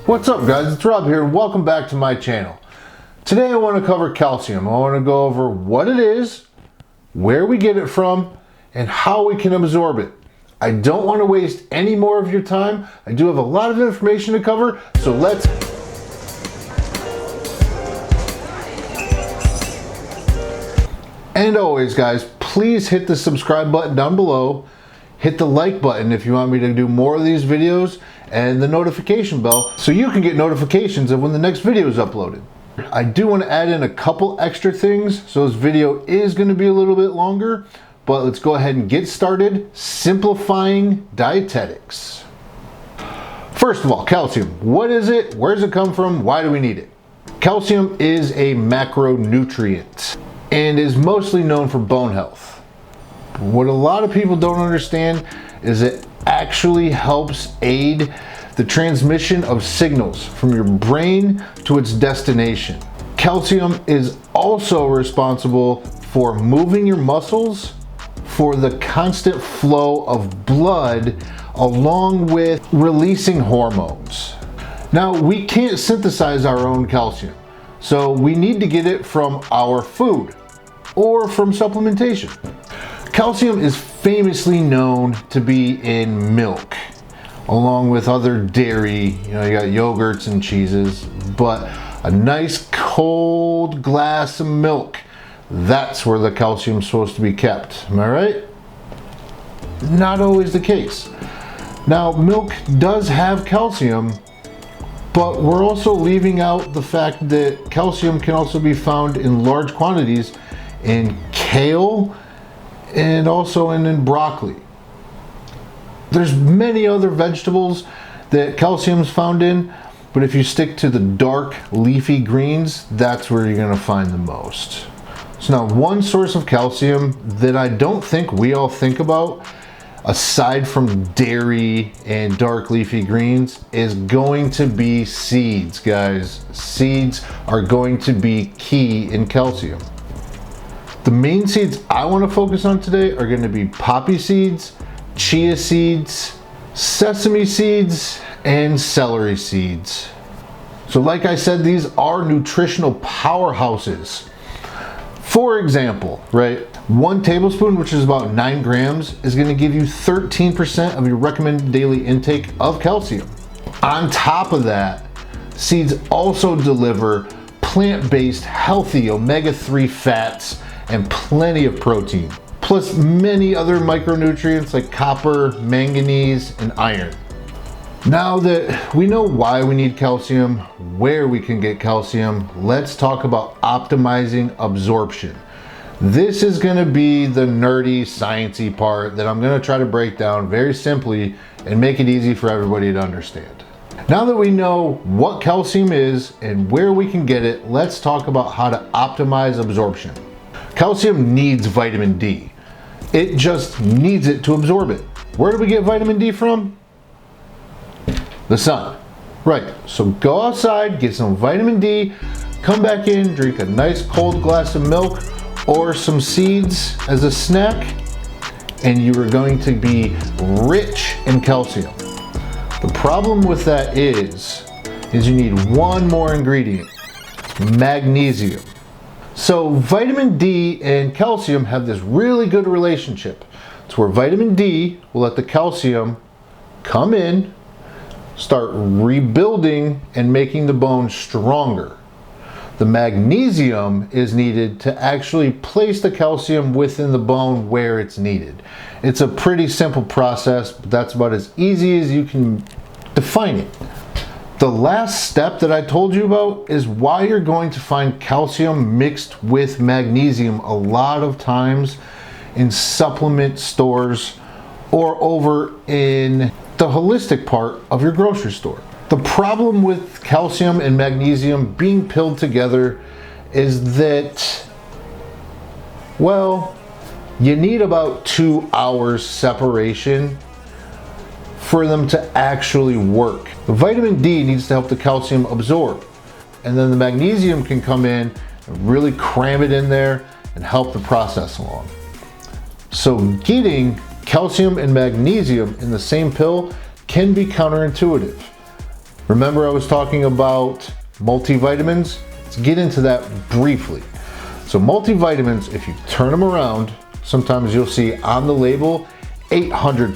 What's up guys, it's Rob here and welcome back to my channel. Today I want to cover calcium. I want to go over what it is, where we get it from, and how we can absorb it. I don't want to waste any more of your time. I do have a lot of information to cover, so let's... And always guys, please hit the subscribe button down below. Hit the like button if you want me to do more of these videos, and the notification bell so you can get notifications of when the next video is uploaded. I do want to add in a couple extra things, so this video is going to be a little bit longer, but let's go ahead and get started simplifying dietetics. First of all, calcium. What is it? Where does it come from? Why do we need it? Calcium is a macronutrient and is mostly known for bone health. What a lot of people don't understand is it actually helps aid the transmission of signals from your brain to its destination. Calcium is also responsible for moving your muscles, for the constant flow of blood, along with releasing hormones. Now, we can't synthesize our own calcium, so we need to get it from our food or from supplementation. Calcium is famously known to be in milk, along with other dairy. You got yogurts and cheeses, but a nice cold glass of milk, that's where the calcium's supposed to be kept. Am I right? Not always the case. Now, milk does have calcium, but we're also leaving out the fact that calcium can also be found in large quantities in kale and also in broccoli. There's many other vegetables that calcium is found in, but if you stick to the dark leafy greens, that's where you're gonna find the most. So now, one source of calcium that I don't think we all think about, aside from dairy and dark leafy greens, is going to be seeds, guys. Seeds are going to be key in calcium. The main seeds I want to focus on today are going to be poppy seeds, chia seeds, sesame seeds, and celery seeds. So like I said, these are nutritional powerhouses. For example, right, 1 tablespoon, which is about 9 grams, is going to give you 13% of your recommended daily intake of calcium. On top of that, seeds also deliver plant-based healthy omega-3 fats and plenty of protein, plus many other micronutrients like copper, manganese, and iron. Now that we know why we need calcium, where we can get calcium, let's talk about optimizing absorption. This is going to be the nerdy, sciencey part that I'm going to try to break down very simply and make it easy for everybody to understand. Now that we know what calcium is and where we can get it, let's talk about how to optimize absorption. Calcium needs vitamin D. It just needs it to absorb it. Where do we get vitamin D from? The sun. Right, so go outside, get some vitamin D, come back in, drink a nice cold glass of milk or some seeds as a snack, and you are going to be rich in calcium. The problem with that is you need one more ingredient, magnesium. So vitamin D and calcium have this really good relationship. It's where vitamin D will let the calcium come in, start rebuilding and making the bone stronger. The magnesium is needed to actually place the calcium within the bone where it's needed. It's a pretty simple process, but that's about as easy as you can define it. The last step that I told you about is why you're going to find calcium mixed with magnesium a lot of times in supplement stores or over in the holistic part of your grocery store. The problem with calcium and magnesium being pilled together is that, well, you need about 2 hours separation for them to actually work. The vitamin D needs to help the calcium absorb, and then the magnesium can come in and really cram it in there and help the process along. So getting calcium and magnesium in the same pill can be counterintuitive. Remember I was talking about multivitamins? Let's get into that briefly. So multivitamins, if you turn them around, sometimes you'll see on the label 800%,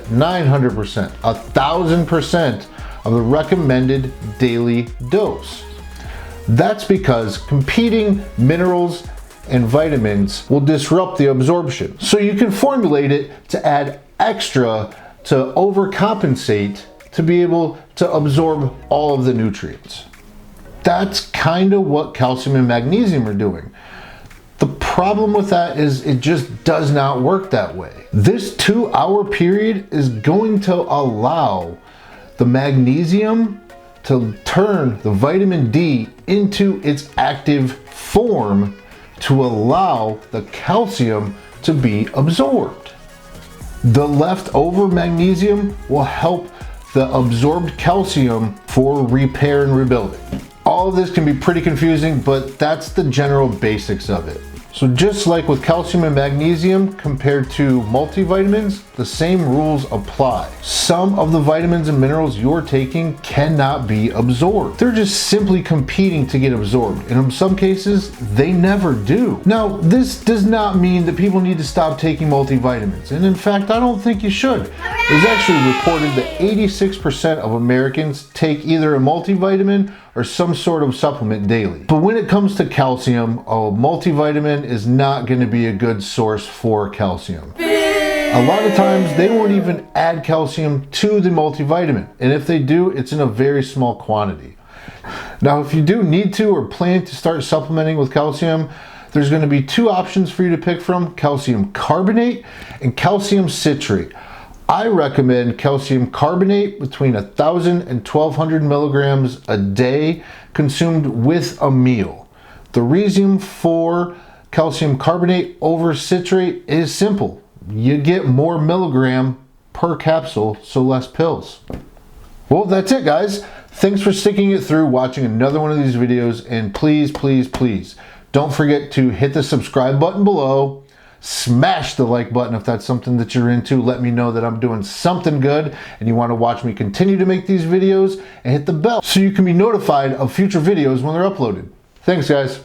900%, 1000% of the recommended daily dose. That's because competing minerals and vitamins will disrupt the absorption. So you can formulate it to add extra to overcompensate to be able to absorb all of the nutrients. That's kind of what calcium and magnesium are doing. The problem with that is it just does not work that way. This 2-hour period is going to allow the magnesium to turn the vitamin D into its active form to allow the calcium to be absorbed. The leftover magnesium will help the absorbed calcium for repair and rebuilding. All of this can be pretty confusing, but that's the general basics of it. So just like with calcium and magnesium compared to multivitamins, the same rules apply. Some of the vitamins and minerals you're taking cannot be absorbed. They're just simply competing to get absorbed, and in some cases, they never do. Now, this does not mean that people need to stop taking multivitamins, and in fact, I don't think you should. It was actually reported that 86% of Americans take either a multivitamin or some sort of supplement daily. But when it comes to calcium, a multivitamin is not going to be a good source for calcium. A lot of times they won't even add calcium to the multivitamin, and if they do, it's in a very small quantity. Now, if you do need to or plan to start supplementing with calcium, there's going to be 2 options for you to pick from: calcium carbonate and calcium citrate. I recommend calcium carbonate between 1,000 and 1,200 milligrams a day consumed with a meal. The reason for calcium carbonate over citrate is simple. You get more milligram per capsule, so less pills. Well, that's it, guys. Thanks for sticking it through, watching another one of these videos, and please, please, please don't forget to hit the subscribe button below. Smash the like button if that's something that you're into. Let me know that I'm doing something good and you want to watch me continue to make these videos, and hit the bell so you can be notified of future videos when they're uploaded. Thanks, guys.